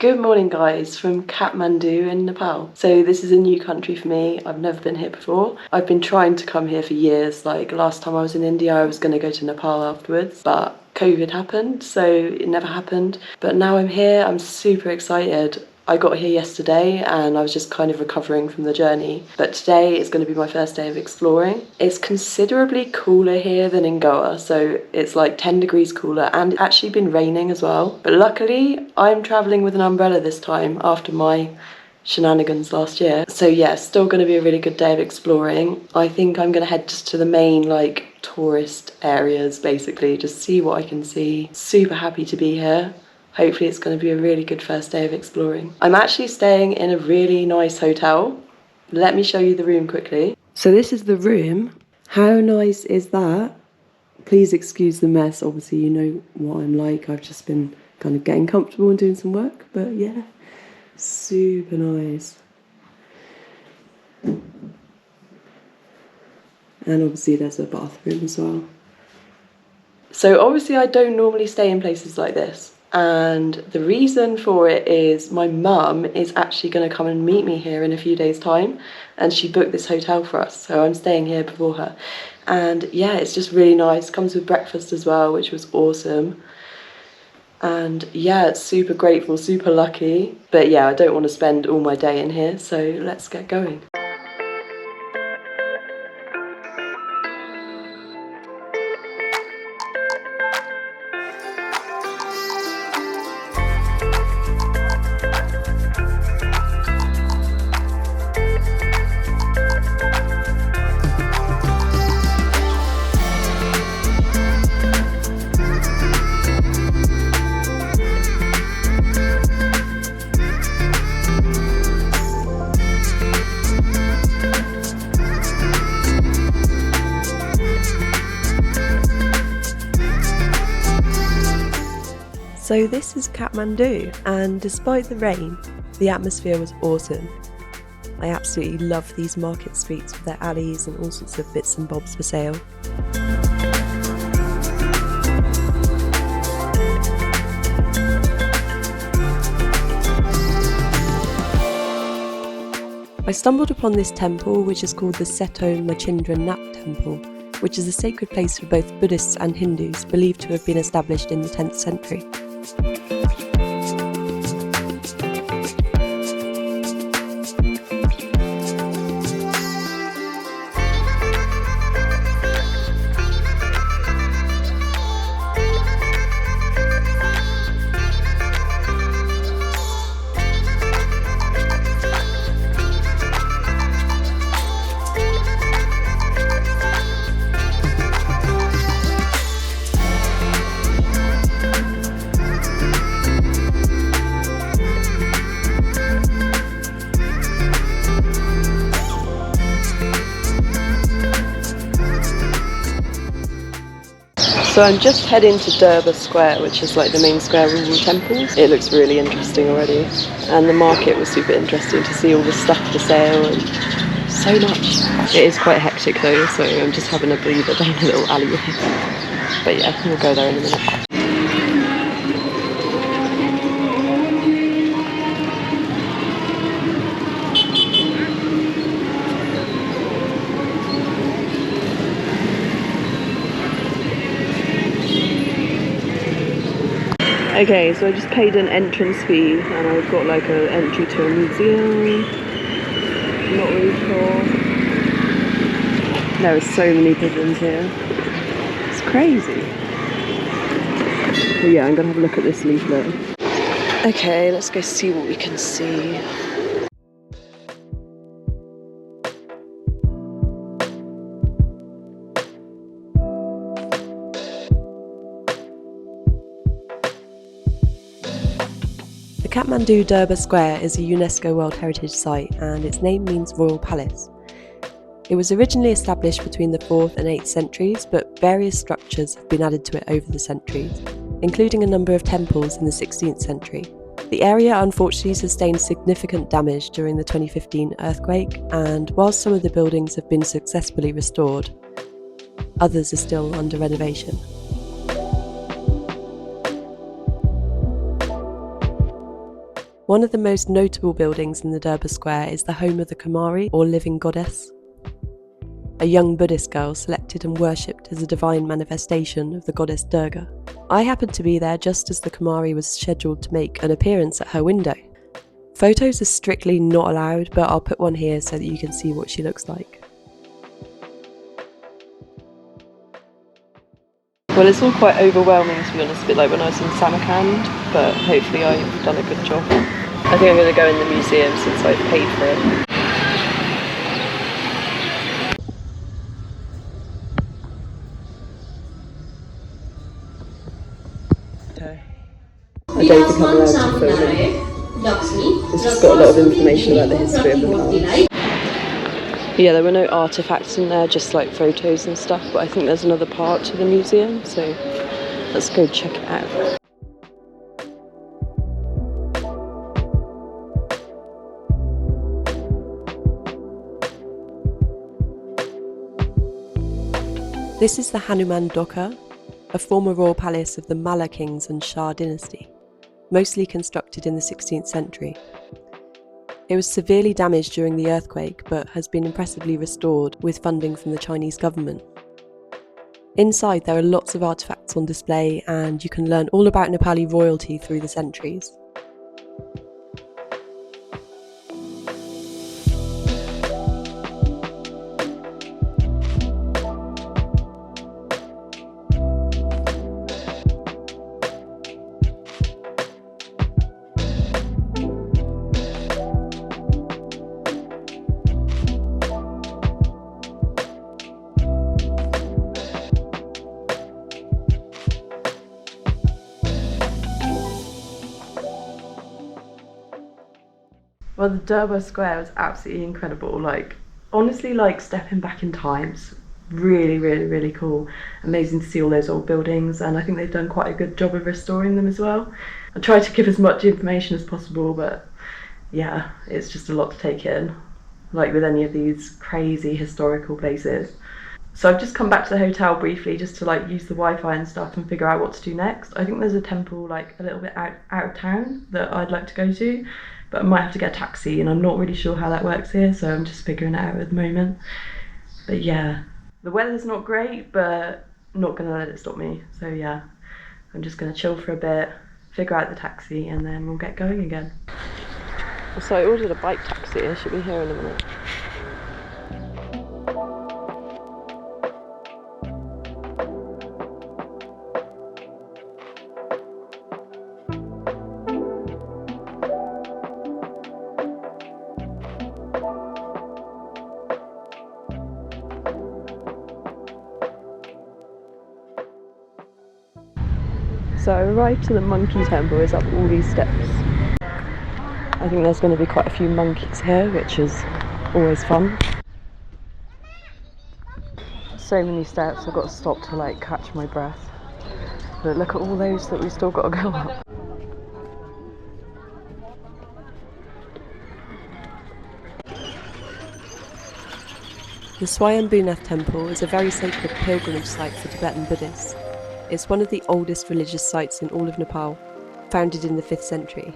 Good morning guys, from Kathmandu in Nepal. So this is a new country for me. I've never been here before. I've been trying to come here for years. Like last time I was in India, I was going to go to Nepal afterwards, but COVID happened, so it never happened. But now I'm here, I'm super excited. I got here yesterday and I was just kind of recovering from the journey. But today is going to be my first day of exploring. It's considerably cooler here than in Goa, so it's like 10 degrees cooler, and it's actually been raining as well. But luckily, I'm travelling with an umbrella this time after my shenanigans last year. So yeah, still going to be a really good day of exploring. I think I'm going to head just to the main like tourist areas, basically, just see what I can see. Super happy to be here. Hopefully it's going to be a really good first day of exploring. I'm actually staying in a really nice hotel. Let me show you the room quickly. So this is the room. How nice is that? Please excuse the mess. Obviously you know what I'm like. I've just been kind of getting comfortable and doing some work. But yeah, super nice. And obviously there's a bathroom as well. So obviously I don't normally stay in places like this. And the reason for it is my mum is actually going to come and meet me here in a few days' time, and she booked this hotel for us, so I'm staying here before her. And yeah, it's just really nice. Comes with breakfast as well, which was awesome. And yeah, it's super grateful, super lucky. But yeah, I don't want to spend all my day in here, so let's get going. So this is Kathmandu, and despite the rain, the atmosphere was awesome. I absolutely love these market streets with their alleys and all sorts of bits and bobs for sale. I stumbled upon this temple, which is called the Seto Machindra Nath Temple, which is a sacred place for both Buddhists and Hindus, believed to have been established in the 10th century. So I'm just heading to Durbar Square, which is like the main square with all the temples. It looks really interesting already. And the market was super interesting to see all the stuff for sale and so much. It is quite hectic though, so I'm just having a breather down a little alleyway. But yeah, we'll go there in a minute. Okay, so I just paid an entrance fee and I've got like an entry to a museum. Not really sure. There are so many pigeons here. It's crazy. But yeah, I'm gonna have a look at this leaflet. Okay, let's go see what we can see. The Kathmandu Durbar Square is a UNESCO World Heritage Site, and its name means Royal Palace. It was originally established between the 4th and 8th centuries, but various structures have been added to it over the centuries, including a number of temples in the 16th century. The area unfortunately sustained significant damage during the 2015 earthquake, and whilst some of the buildings have been successfully restored, others are still under renovation. One of the most notable buildings in the Durbar Square is the home of the Kumari, or living goddess, a young Buddhist girl selected and worshipped as a divine manifestation of the goddess Durga. I happened to be there just as the Kumari was scheduled to make an appearance at her window. Photos are strictly not allowed, but I'll put one here so that you can see what she looks like. Well, it's all quite overwhelming, to be honest, a bit like when I was in Samarkand, but hopefully I've done a good job. I think I'm going to go in the museum since I've paid for it. I don't think I'm allowed to film it. It's just got a lot of information about the history of Nepal. Yeah, there were no artefacts in there, just like photos and stuff, but I think there's another part to the museum, so let's go check it out. This is the Hanuman Doka, a former royal palace of the Malla kings and Shah dynasty, mostly constructed in the 16th century. It was severely damaged during the earthquake, but has been impressively restored with funding from the Chinese government. Inside there are lots of artefacts on display, and you can learn all about Nepali royalty through the centuries. Well, the Durbar Square was absolutely incredible. Like, honestly, like stepping back in time. It's really, really, really cool. Amazing to see all those old buildings, and I think they've done quite a good job of restoring them as well. I tried to give as much information as possible, but yeah, it's just a lot to take in, like with any of these crazy historical places. So I've just come back to the hotel briefly just to like use the Wi-Fi and stuff and figure out what to do next. I think there's a temple like a little bit out of town that I'd like to go to, but I might have to get a taxi, and I'm not really sure how that works here, so I'm just figuring it out at the moment. But yeah, the weather's not great, but I'm not gonna let it stop me. So yeah, I'm just gonna chill for a bit, figure out the taxi, and then we'll get going again. So I ordered a bike taxi, it should be here in a minute. So I arrived to the monkey temple. It's up all these steps. I think there's going to be quite a few monkeys here, which is always fun. So many steps, I've got to stop to like catch my breath. But look at all those that we've still got to go up. The Swayambhunath temple is a very sacred pilgrimage site for Tibetan Buddhists. It's one of the oldest religious sites in all of Nepal, founded in the 5th century.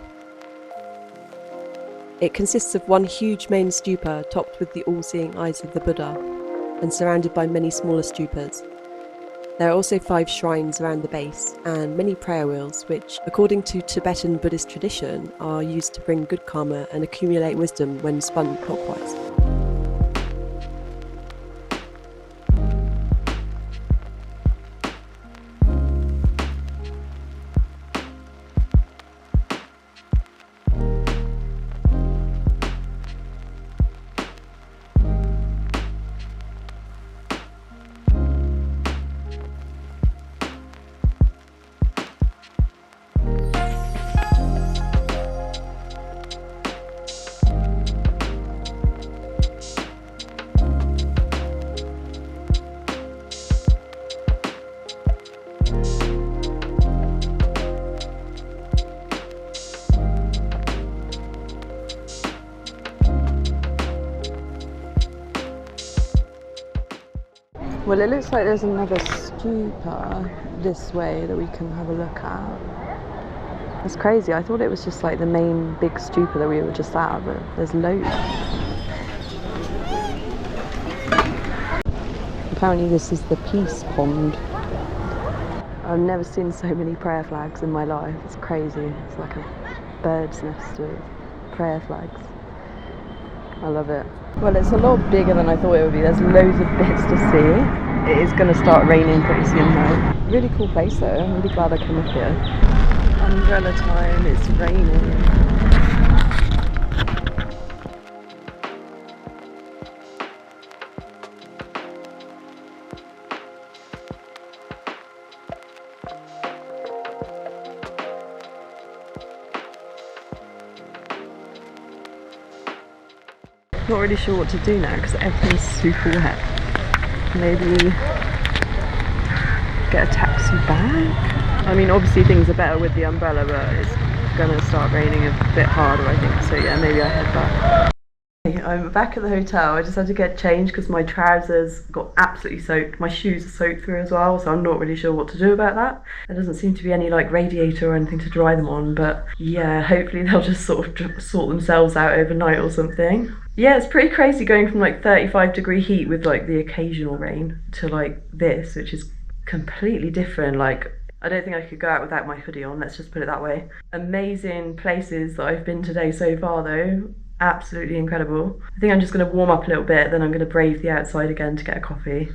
It consists of one huge main stupa topped with the all-seeing eyes of the Buddha and surrounded by many smaller stupas. There are also 5 shrines around the base and many prayer wheels which, according to Tibetan Buddhist tradition, are used to bring good karma and accumulate wisdom when spun clockwise. Well, it looks like there's another stupa this way that we can have a look at. That's crazy. I thought it was just like the main big stupa that we were just at, but there's loads. Apparently this is the peace pond. I've never seen so many prayer flags in my life. It's crazy. It's like a bird's nest of prayer flags. I love it. Well, it's a lot bigger than I thought it would be. There's loads of bits to see. It is going to start raining pretty soon though. Really cool place though. I'm really glad I came up here. Umbrella time, it's raining. Not really sure what to do now because everything's super wet. Maybe get a taxi back? I mean, obviously things are better with the umbrella, but it's gonna start raining a bit harder, I think. So yeah, maybe I head back. I'm back at the hotel. I just had to get changed because my trousers got absolutely soaked. My shoes are soaked through as well, so I'm not really sure what to do about that. There doesn't seem to be any like radiator or anything to dry them on, but yeah, hopefully they'll just sort of sort themselves out overnight or something. Yeah, it's pretty crazy going from like 35-degree heat with like the occasional rain to like this, which is completely different. Like, I don't think I could go out without my hoodie on, let's just put it that way. Amazing places that I've been today so far though. Absolutely incredible. I think I'm just going to warm up a little bit, then I'm going to brave the outside again to get a coffee.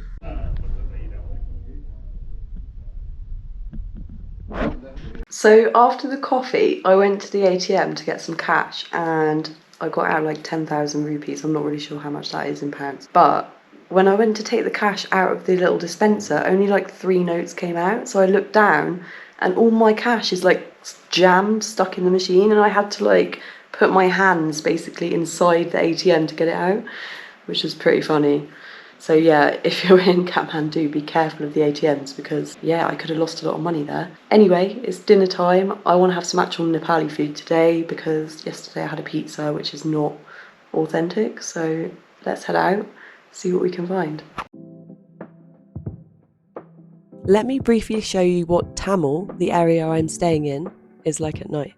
So after the coffee, I went to the ATM to get some cash and I got out like 10,000 rupees. I'm not really sure how much that is in pounds. But when I went to take the cash out of the little dispenser, only like 3 notes came out. So I looked down and all my cash is like jammed, stuck in the machine, and I had to like put my hands basically inside the ATM to get it out, which was pretty funny. So yeah, if you're in Kathmandu, be careful of the ATMs because yeah, I could have lost a lot of money there. Anyway, it's dinner time. I want to have some actual Nepali food today because yesterday I had a pizza which is not authentic. So let's head out, see what we can find. Let me briefly show you what Thamel, the area I'm staying in, is like at night.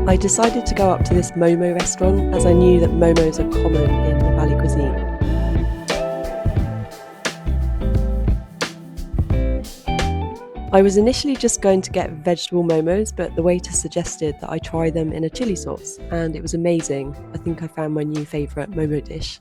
I decided to go up to this momo restaurant as I knew that momos are common in Nepali cuisine. I was initially just going to get vegetable momos, but the waiter suggested that I try them in a chili sauce, and it was amazing. I think I found my new favourite momo dish.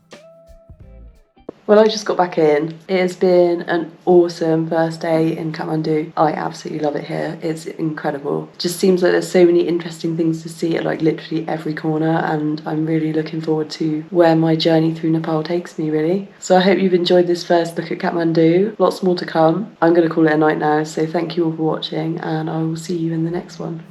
Well, I just got back in. It has been an awesome first day in Kathmandu. I absolutely love it here. It's incredible. It just seems like there's so many interesting things to see at like literally every corner, and I'm really looking forward to where my journey through Nepal takes me, really. So I hope you've enjoyed this first look at Kathmandu. Lots more to come. I'm going to call it a night now, so thank you all for watching, and I will see you in the next one.